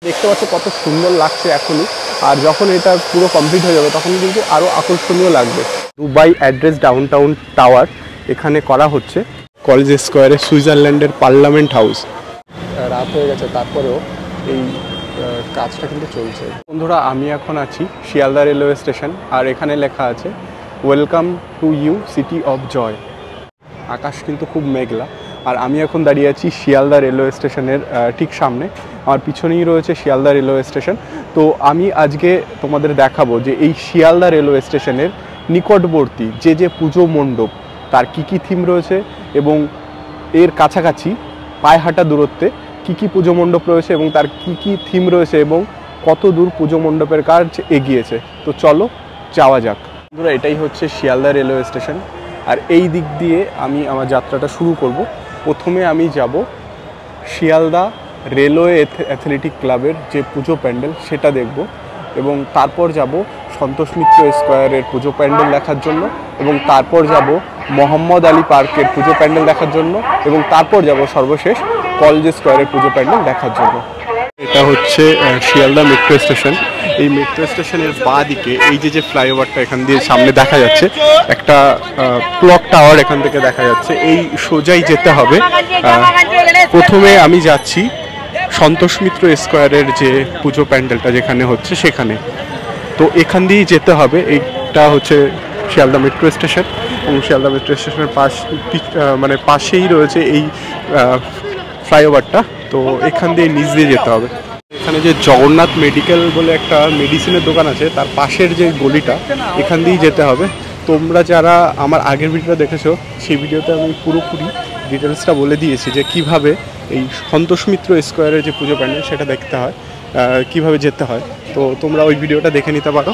দেখতে পাচ্ছ কত সুন্দর লাগছে এখনই, আর যখন এটা পুরো কমপ্লিট হয়ে যাবে তখন কিন্তু আরও আকর্ষণীয় লাগবে। দুবাই অ্যাড্রেস ডাউনটাউন টাওয়ার এখানে করা হচ্ছে, কলেজ স্কোয়ারে সুইজারল্যান্ডের পার্লামেন্ট হাউস। রাত হয়ে গেছে, তারপরেও এই কাজটা কিন্তু চলছে। বন্ধুরা, আমি এখন আছি শিয়ালদা রেলওয়ে স্টেশন, আর এখানে লেখা আছে welcome to you city of joy. আকাশ কিন্তু খুব মেঘলা, আর আমি এখন দাঁড়িয়ে আছি শিয়ালদা রেলওয়ে স্টেশনের ঠিক সামনে। আমার পিছনেই রয়েছে শিয়ালদা রেলওয়ে স্টেশন। তো আমি আজকে তোমাদের দেখাবো যে এই শিয়ালদা রেলওয়ে স্টেশনের নিকটবর্তী যে পুজো মণ্ডপ তার কী থিম রয়েছে, এবং এর কাছাকাছি পায়ে হাঁটা দূরত্বে কী পুজো মণ্ডপ রয়েছে এবং তার কী থিম রয়েছে, এবং কত দূর পুজো মণ্ডপের কাজ এগিয়েছে। তো চলো যাওয়া যাক। বন্ধুরা, এটাই হচ্ছে শিয়ালদা রেলওয়ে স্টেশন, আর এই দিক দিয়ে আমি আমার যাত্রাটা শুরু করব। প্রথমে আমি যাব শিয়ালদা রেলওয়ে অ্যাথলেটিক ক্লাবের যে পুজো প্যান্ডেল সেটা দেখব, এবং তারপর যাব সন্তোষ মিত্র স্কোয়ারের পুজো প্যান্ডেল দেখার জন্য, এবং তারপর যাব মোহাম্মদ আলী পার্কের পুজো প্যান্ডেল দেখার জন্য, এবং তারপর যাব সর্বশেষ কলেজ স্কোয়ারের পুজো প্যান্ডেল দেখার জন্য। এটা হচ্ছে শিয়ালদা মেট্রো স্টেশন। এই মেট্রো স্টেশনের বাঁ দিকে এই যে ফ্লাইওভারটা এখান দিয়ে সামনে দেখা যাচ্ছে, একটা ক্লক টাওয়ার এখান থেকে দেখা যাচ্ছে। এই সোজাই যেতে হবে। প্রথমে আমি যাচ্ছি সন্তোষ মিত্র স্কোয়ারের যে পুজো প্যান্ডেলটা যেখানে হচ্ছে সেখানে। তো এখান দিয়েই যেতে হবে। এইটা হচ্ছে শিয়ালদা মেট্রো স্টেশন, এবং শিয়ালদা মেট্রো স্টেশনের পাশেই রয়েছে এই ফ্লাইওভারটা। তো এখান দিয়ে নিচ দিয়ে যেতে হবে। এখানে যে জগন্নাথ মেডিকেল বলে একটা মেডিসিনের দোকান আছে, তার পাশের যে গলিটা, এখান দিয়েই যেতে হবে। তোমরা যারা আমার আগের ভিডিওটা দেখেছো, সেই ভিডিওতে আমি পুরোপুরি ডিটেলসটা বলে দিয়েছি যে কিভাবে এই সন্তোষ মিত্র স্কোয়ারের যে পুজো প্যান্ডেল সেটা দেখতে হয়, কিভাবে যেতে হয়। তো তোমরা ওই ভিডিওটা দেখে নিতে পারো।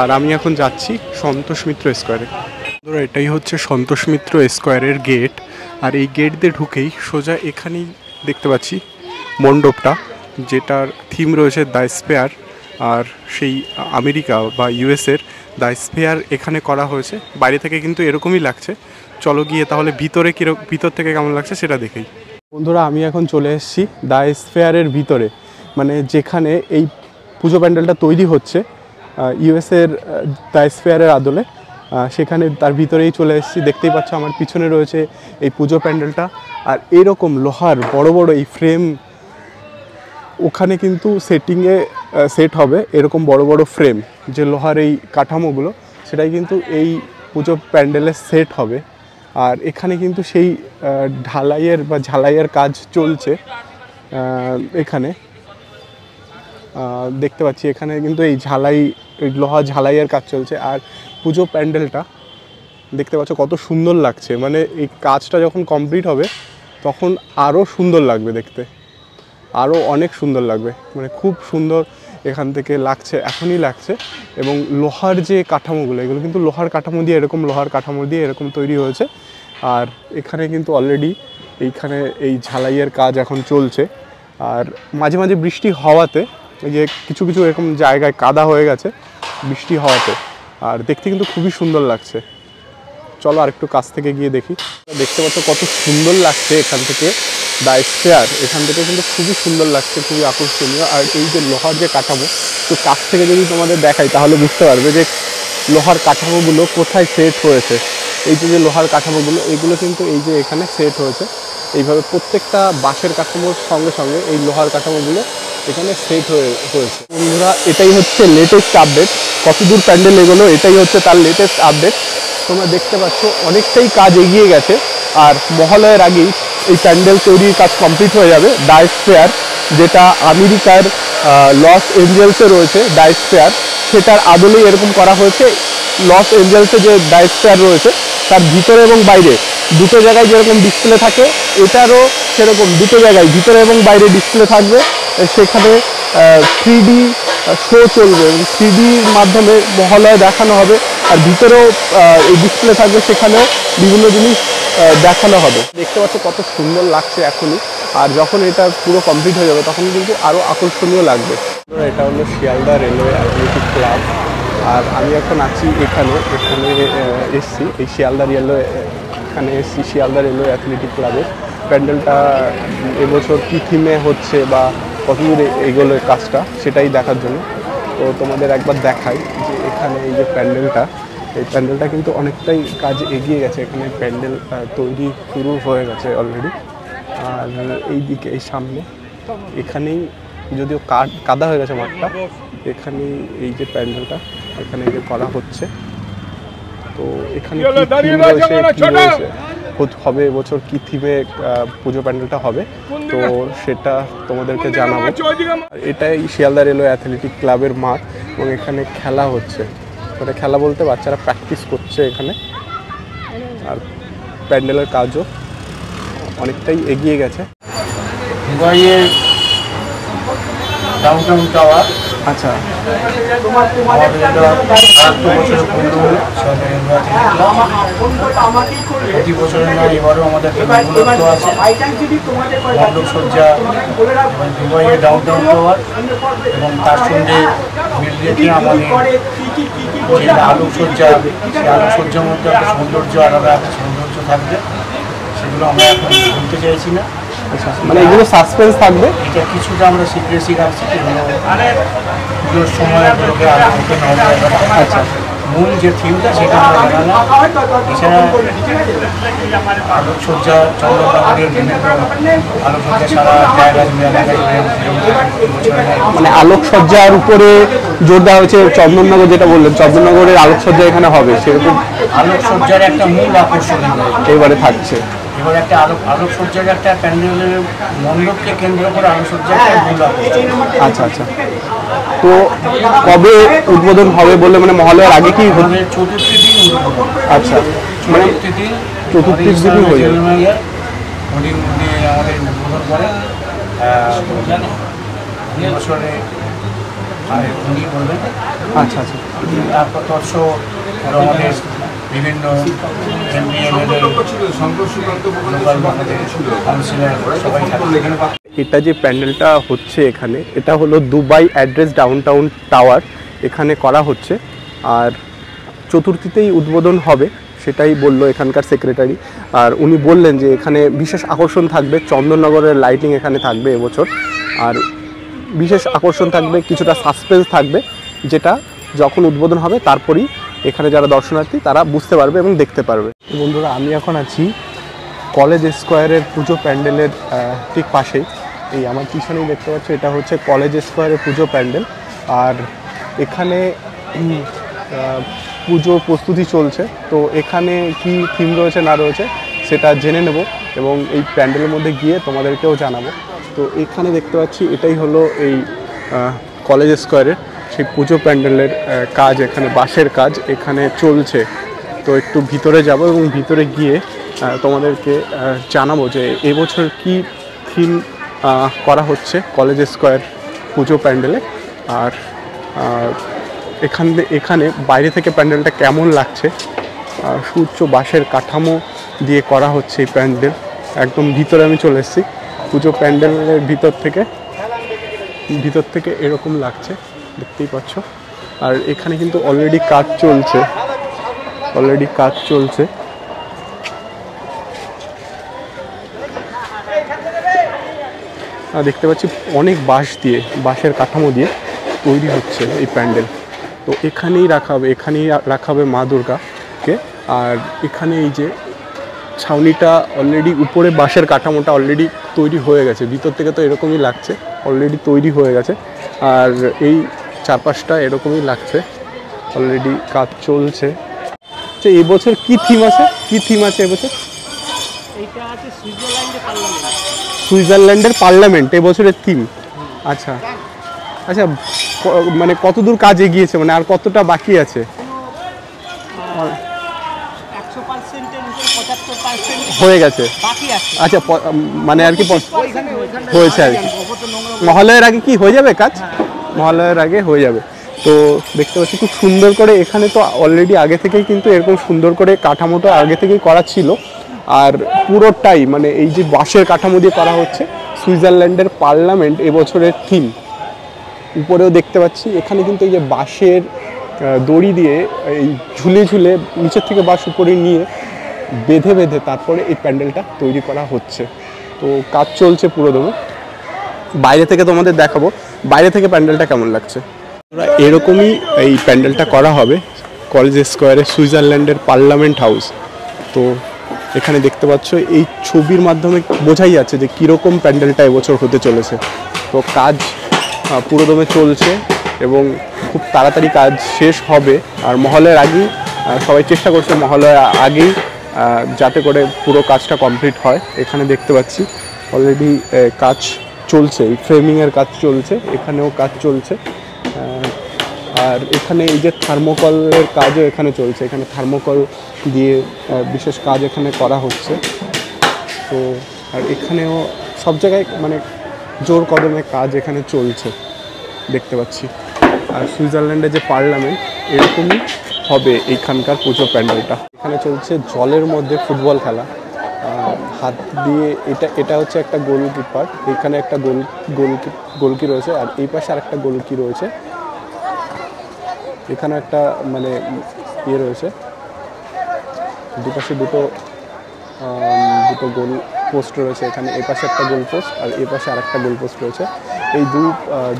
আর আমি এখন যাচ্ছি সন্তোষ মিত্র স্কোয়ারে। ধরো, এটাই হচ্ছে সন্তোষ মিত্র স্কোয়ারের গেট, আর এই গেট দিয়ে ঢুকেই সোজা এখানেই দেখতে পাচ্ছি মণ্ডপটা, যেটার থিম রয়েছে দ্য স্পেয়ার। আর সেই আমেরিকা বা ইউএসের দ্য স্পেয়ার এখানে করা হয়েছে। বাইরে থেকে কিন্তু এরকমই লাগছে। চলো গিয়ে তাহলে ভিতর থেকে কেমন লাগছে সেটা দেখেই। বন্ধুরা, আমি এখন চলে এসেছি দ্য স্পেয়ারের ভিতরে, মানে যেখানে এই পুজো প্যান্ডেলটা তৈরি হচ্ছে ইউএসের দ্য স্পেয়ারের আদলে। সেখানে তার ভিতরেই চলে এসেছি। দেখতেই পাচ্ছ আমার পিছনে রয়েছে এই পুজো প্যান্ডেলটা, আর এরকম লোহার বড় বড় এই ফ্রেম ওখানে কিন্তু সেট হবে। এরকম বড় বড় ফ্রেম যে লোহার এই কাঠামোগুলো, সেটাই কিন্তু এই পুজো প্যান্ডেলে সেট হবে। আর এখানে কিন্তু সেই ঝালাইয়ের কাজ চলছে। এখানে দেখতে পাচ্ছি এখানে কিন্তু এই লোহা ঝালাইয়ের কাজ চলছে। আর পুজো প্যান্ডেলটা দেখতে পাচ্ছ কত সুন্দর লাগছে। মানে এই কাজটা যখন কমপ্লিট হবে তখন আরও সুন্দর লাগবে দেখতে, আরও অনেক সুন্দর লাগবে। মানে খুব সুন্দর এখান থেকে লাগছে, এখনই লাগছে। এবং লোহার যে কাঠামোগুলো, এগুলো কিন্তু লোহার কাঠামো দিয়ে এরকম তৈরি হয়েছে। আর এখানে কিন্তু অলরেডি এইখানে এই ঝালাইয়ের কাজ এখন চলছে। আর মাঝে মাঝে বৃষ্টি হওয়াতে এই যে কিছু এরকম জায়গায় কাদা হয়ে গেছে বৃষ্টি হওয়াতে, আর দেখতে কিন্তু খুবই সুন্দর লাগছে। চলো আর একটু কাছ থেকে গিয়ে দেখি। দেখতে পাচ্ছ কত সুন্দর লাগছে এখান থেকে দ্য স্পেয়ার। এখান থেকে কিন্তু খুবই সুন্দর লাগছে, খুবই আকর্ষণীয়। আর এই যে লোহার যে কাঠামো, তো কাছ থেকে যদি তোমাদের দেখাই তাহলে বুঝতে পারবে যে লোহার কাঠামোগুলো কোথায় সেট হয়েছে। এই যে লোহার কাঠামোগুলো, এগুলো কিন্তু এই যে এখানে সেট হয়েছে এইভাবে। প্রত্যেকটা বাঁশের কাঠামোর সঙ্গে সঙ্গে এই লোহার কাঠামোগুলো এখানে সেট হয়েছে। বন্ধুরা, এটাই হচ্ছে লেটেস্ট আপডেট। কতদূর প্যান্ডেল এগোলো এটাই হচ্ছে তার লেটেস্ট আপডেট। তোমরা দেখতে পাচ্ছ অনেকটাই কাজ এগিয়ে গেছে, আর মহালয়ের আগেই এই প্যান্ডেল তৈরির কাজ কমপ্লিট হয়ে যাবে। দ্য স্পেয়ার, যেটা আমেরিকার লস এঞ্জেলসে রয়েছে দ্য স্পেয়ার, সেটার আদলেই এরকম করা হয়েছে। লস এঞ্জেলসে যে দ্য স্পেয়ার রয়েছে তার ভিতরে এবং বাইরে দুটো জায়গায় যেরকম ডিসপ্লে থাকে, এটারও সেরকম দুটো জায়গায় ভিতরে এবং বাইরে ডিসপ্লে থাকবে। সেখানে 3D শো চলবে এবং 3Dর মাধ্যমে মহালয়া দেখানো হবে। আর ভিতরেও এই ডিসপ্লে থাকবে, সেখানেও বিভিন্ন জিনিস দেখানো হবে। দেখতে পাচ্ছ কত সুন্দর লাগছে এখনই, আর যখন এটা পুরো কমপ্লিট হয়ে যাবে তখন কিন্তু আরও আকর্ষণীয় লাগবে। এটা হলো শিয়ালদা রেলওয়ে অ্যাথলেটিক ক্লাব, আর আমি এখন আছি এখানে এসছি এই শিয়ালদা রেলওয়ে, এখানে এসছি শিয়ালদা রেলওয়ে অ্যাথলেটিক ক্লাবের। প্যান্ডেলটা এবছর কী থিমে হচ্ছে বা কত দূরে এগোলো কাজটা সেটাই দেখার জন্য। তো তোমাদের একবার দেখাই যে এখানে এই যে প্যান্ডেলটা, এই প্যান্ডেলটা কিন্তু অনেকটাই কাজ এগিয়ে গেছে। এখানে প্যান্ডেল তৈরি শুরু হয়ে গেছে অলরেডি। আর এই দিকে এই সামনে এখানেই যদিও কাদা হয়ে গেছে মাঠটা, এখানেই এই যে প্যান্ডেলটা এখানে যে করা হচ্ছে। তো এখানে হবে এবছর কি থিমে পুজো প্যান্ডেলটা হবে তো সেটা তোমাদেরকে জানাবো। এটাই শিয়ালদা রেলওয়ে অ্যাথলেটিক ক্লাবের মাঠ এবং এখানে খেলা হচ্ছে। মানে খেলা বলতে বাচ্চারা প্র্যাকটিস করছে এখানে। আর প্যান্ডেলের কাজও অনেকটাই এগিয়ে গেছে। ডাউনটাউন টাওয়ার, আচ্ছা, প্রতি বছরের নয় এবারও আমাদের আছে মণ্ডপসজ্জা দুবাইয়ের ডাউনটাউন টাওয়ার এবং তার সঙ্গে মিল রেখে আমাদের যে আলোকসজ্জা, সেই আলোকসজ্জার মধ্যে একটা সৌন্দর্য, আলাদা একটা সৌন্দর্য থাকবে, সেগুলো আমরা এখন বলতে চাইছি না। আচ্ছা, মানে এগুলো সাসপেন্স থাকবে, এটা কিছুটা আমরা সিক্রেসি রাখছি পুজোর সময় এগুলোকে আলোকিত না হয়ে যাবে। আচ্ছা, মূল যে থিমটা সেটা আমরা জানালাম। এছাড়া আলোকসজ্জা চন্দ্রনগরের বিভিন্ন আলোকসজ্জা সারা জায়গা জুড়ে এলাকা জুড়ে, মানে আলোকসজ্জার উপরে জোর দেওয়া হয়েছে। চন্দননগর যেটা বললেন, চন্দননগরের আলোকসজ্জা এখানে হবে, সেরকম আলোকসজ্জার একটা মূল আকর্ষণ এবারে থাকছে। এবার একটা আলোকসজ্জার একটা প্যান্ডেলের মণ্ডপকে কেন্দ্র করে আলোকসজ্জার মূল আকর্ষণ। আচ্ছা আচ্ছা, তো কবে উদ্বোধন হবে বলে, মানে মহালয়ার আগে কি হবে? চতুর্থী দিন। আচ্ছা, মানে চতুর্থী দিনই হয়ে যাবে। আমাদের উদ্বোধন করে বছরে উনি করবেন। আচ্ছা আচ্ছা, তারপর তৎস আমাদের বিভিন্ন এটা যে প্যান্ডেলটা হচ্ছে এখানে, এটা হলো দুবাই অ্যাড্রেস ডাউনটাউন টাওয়ার, এখানে করা হচ্ছে। আর চতুর্থীতেই উদ্বোধন হবে সেটাই বললো এখানকার সেক্রেটারি। আর উনি বললেন যে এখানে বিশেষ আকর্ষণ থাকবে, চন্দননগরের লাইটিং এখানে থাকবে এবছর। আর বিশেষ আকর্ষণ থাকবে, কিছুটা সাসপেন্স থাকবে, যেটা যখন উদ্বোধন হবে তারপরই এখানে যারা দর্শনার্থী তারা বুঝতে পারবে এবং দেখতে পারবে। বন্ধুরা, আমি এখন আছি কলেজ স্কোয়ারের পুজো প্যান্ডেলের ঠিক পাশেই। এই আমার পিছনেই দেখতে পাচ্ছি, এটা হচ্ছে কলেজ স্কোয়ারের পুজো প্যান্ডেল। আর এখানে পুজো প্রস্তুতি চলছে। তো এখানে কি থিম রয়েছে না রয়েছে সেটা জেনে নেব এবং এই প্যান্ডেলের মধ্যে গিয়ে তোমাদেরকেও জানাবো। তো এখানে দেখতে পাচ্ছি এটাই হলো এই কলেজ স্কোয়ারের সেই পুজো প্যান্ডেলের কাজ, এখানে বাঁশের কাজ এখানে চলছে। তো একটু ভিতরে যাব এবং ভিতরে গিয়ে তোমাদেরকে জানাবো যে এবছর কি থিম করা হচ্ছে কলেজ স্কোয়ার পুজো প্যান্ডেলে। আর এখানে বাইরে থেকে প্যান্ডেলটা কেমন লাগছে। সুউচ্চ বাঁশের কাঠামো দিয়ে করা হচ্ছে এই প্যান্ডেল। একদম ভিতরে আমি চলে এসেছি, পুজো প্যান্ডেলের ভিতর থেকে এরকম লাগছে, দেখতেই পাচ্ছ। আর এখানে কিন্তু অলরেডি কাজ চলছে। দেখতে পাচ্ছি অনেক বাঁশের কাঠামো দিয়ে তৈরি হচ্ছে এই প্যান্ডেল। তো এখানেই রাখা হবে মা দুর্গাকে। আর এখানে এই যে ছাউনিটা অলরেডি উপরে বাঁশের কাঠামোটা অলরেডি তৈরি হয়ে গেছে, ভিতর থেকে তো এরকমই লাগছে, অলরেডি তৈরি হয়ে গেছে। আর এই চারপাশটা এরকমই লাগছে, অলরেডি কাজ চলছে। আচ্ছা, এবছর কি থিম আছে এবছর? সুইজারল্যান্ডের পার্লামেন্ট এবছরের থিম। আচ্ছা আচ্ছা, মানে কতদূর কাজ এগিয়েছে, মানে আর কতটা বাকি আছে? হয়ে গেছে। আচ্ছা, মানে আর কি হয়েছে আর কি, মহালয়ার আগে কি হয়ে যাবে কাজ? মহালয়ার আগে হয়ে যাবে। তো দেখতে পাচ্ছি খুব সুন্দর করে, এখানে তো অলরেডি আগে থেকেই কিন্তু এরকম সুন্দর করে কাঠামোটা আগে থেকেই করা ছিল। আর পুরোটাই মানে এই যে বাঁশের কাঠামো দিয়ে করা হচ্ছে, সুইজারল্যান্ডের পার্লামেন্ট এবছরের থিম। উপরেও দেখতে পাচ্ছি এখানে কিন্তু এই যে বাঁশের দড়ি দিয়ে এই ঝুলে নিচের থেকে বাঁশ উপরে নিয়ে বেঁধে তারপরে এই প্যান্ডেলটা তৈরি করা হচ্ছে। তো কাজ চলছে পুরোদমে। বাইরে থেকে তোমাদের দেখাবো বাইরে থেকে প্যান্ডেলটা কেমন লাগছে। এরকমই এই প্যান্ডেলটা করা হবে কলেজ স্কোয়ারে সুইজারল্যান্ডের পার্লামেন্ট হাউস। তো এখানে দেখতে পাচ্ছ এই ছবির মাধ্যমে বোঝাই যাচ্ছে যে কীরকম প্যান্ডেলটা এবছর হতে চলেছে। তো কাজ পুরোদমে চলছে এবং খুব তাড়াতাড়ি কাজ শেষ হবে। আর মহলের আগেই সবাই চেষ্টা করছে মহলের আগেই যাতে করে পুরো কাজটা কমপ্লিট হয়। এখানে দেখতে পাচ্ছি অলরেডি কাজ চলছে, এই ফ্রেমিংয়ের কাজ চলছে, এখানেও কাজ চলছে। আর এখানে এই যে থার্মোকলের কাজও এখানে চলছে, এখানে থার্মোকল দিয়ে বিশেষ কাজ এখানে করা হচ্ছে। তো আর এখানেও সব জায়গায় মানে জোর কদমে কাজ এখানে চলছে দেখতে পাচ্ছি। আর সুইজারল্যান্ডে যে পার্লামেন্ট এরকমই হবে এইখানকার পুজো প্যান্ডেলটা। এখানে চলছে জলের মধ্যে ফুটবল খেলা, হাত দিয়ে এটা হচ্ছে একটা গোলকিপার, এখানে একটা গোলকি রয়েছে আর এই পাশে আর একটা গোলকি রয়েছে। এখানে একটা মানে ইয়ে রয়েছে, দুপাশে দুটো গোল পোস্ট রয়েছে। এখানে এই পাশে একটা গোল পোস্ট আর এই পাশে আর একটা গোল পোস্ট রয়েছে। এই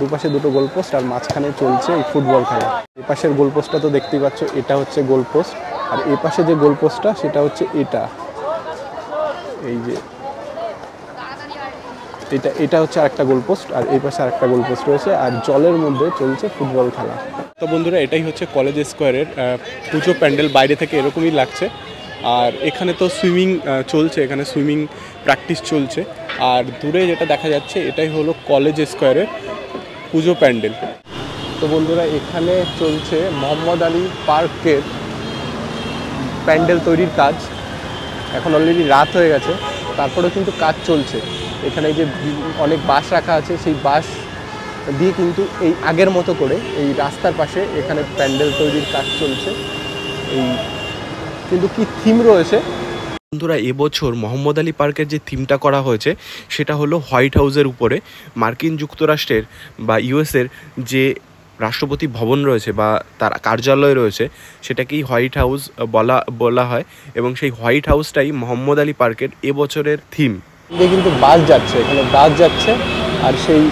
দুপাশে দুটো গোল পোস্ট আর মাঝখানে চলছে এই ফুটবল খেলা। এই পাশের গোল পোস্টটা তো দেখতেই পাচ্ছ, এটা হচ্ছে গোল পোস্ট। আর এই পাশে যে গোল পোস্টটা সেটা হচ্ছে এটা, এই যে এটা হচ্ছে আরেকটা গোল পোস্ট আর এই পাশে আরেকটা গোল পোস্ট রয়েছে। আর জলের মধ্যে চলছে ফুটবল খেলা। তো বন্ধুরা এটাই হচ্ছে কলেজ স্কোয়ারের পুজো প্যান্ডেল, বাইরে থেকে এরকমই লাগছে। আর এখানে তো সুইমিং চলছে, এখানে সুইমিং প্র্যাকটিস চলছে। আর দূরে যেটা দেখা যাচ্ছে এটাই হলো কলেজ স্কোয়ারের পুজো প্যান্ডেল। তো বন্ধুরা এখানে চলছে মোহাম্মদ আলী পার্কের প্যান্ডেল তৈরির কাজ। এখন অলরেডি রাত হয়ে গেছে, তারপরেও কিন্তু কাজ চলছে। এখানে যে অনেক বাস রাখা আছে, সেই বাস দিয়ে কিন্তু এই আগের মতো করে এই রাস্তার পাশে এখানে প্যান্ডেল তৈরির কাজ চলছে। এই কিন্তু কি থিম রয়েছে বন্ধুরা, এবছর মোহাম্মদ আলী পার্কের যে থিমটা করা হয়েছে সেটা হলো হোয়াইট হাউসের উপরে মার্কিন যুক্তরাষ্ট্রের বা ইউএসের যে রাষ্ট্রপতি ভবন রয়েছে বা তার কার্যালয় রয়েছে সেটাকেই হোয়াইট হাউস বলা হয়। এবং সেই হোয়াইট হাউসটাই মোহাম্মদ আলী পার্কের এবছরের থিম। কিন্তু বাস যাচ্ছে, এখানে বাস যাচ্ছে আর সেই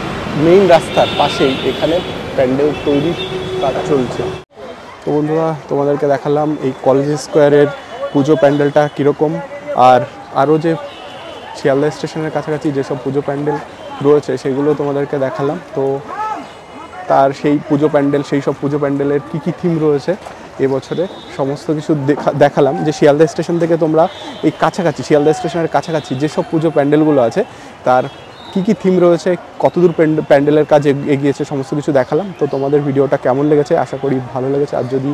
মেইন রাস্তার পাশেই এখানে প্যান্ডেল তৈরির কাজ চলছে। তো বন্ধুরা তোমাদেরকে দেখালাম এই কলেজ স্কোয়ারের পুজো প্যান্ডেলটা কীরকম। আর আরও যে শিয়ালদা স্টেশনের কাছাকাছি যেসব পুজো প্যান্ডেল রয়েছে সেগুলো তোমাদেরকে দেখালাম। তো তার সেই পুজো প্যান্ডেল, সেই সব পুজো প্যান্ডেলের কী কী থিম রয়েছে এবছরে সমস্ত কিছু দেখালাম। যে শিয়ালদা স্টেশন থেকে তোমরা এই কাছাকাছি, শিয়ালদা স্টেশনের কাছাকাছি যেসব পুজো প্যান্ডেলগুলো আছে তার কী কী থিম রয়েছে, কতদূর প্যান্ডেলের কাজ এগিয়েছে সমস্ত কিছু দেখালাম। তো তোমাদের ভিডিওটা কেমন লেগেছে আশা করি ভালো লেগেছে। আর যদি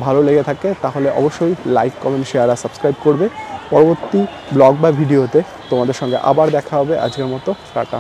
ভালো লেগে থাকে তাহলে অবশ্যই লাইক, কমেন্ট, শেয়ার আর সাবস্ক্রাইব করবে। পরবর্তী ব্লগ বা ভিডিওতে তোমাদের সঙ্গে আবার দেখা হবে। আজকের মতো টাটা।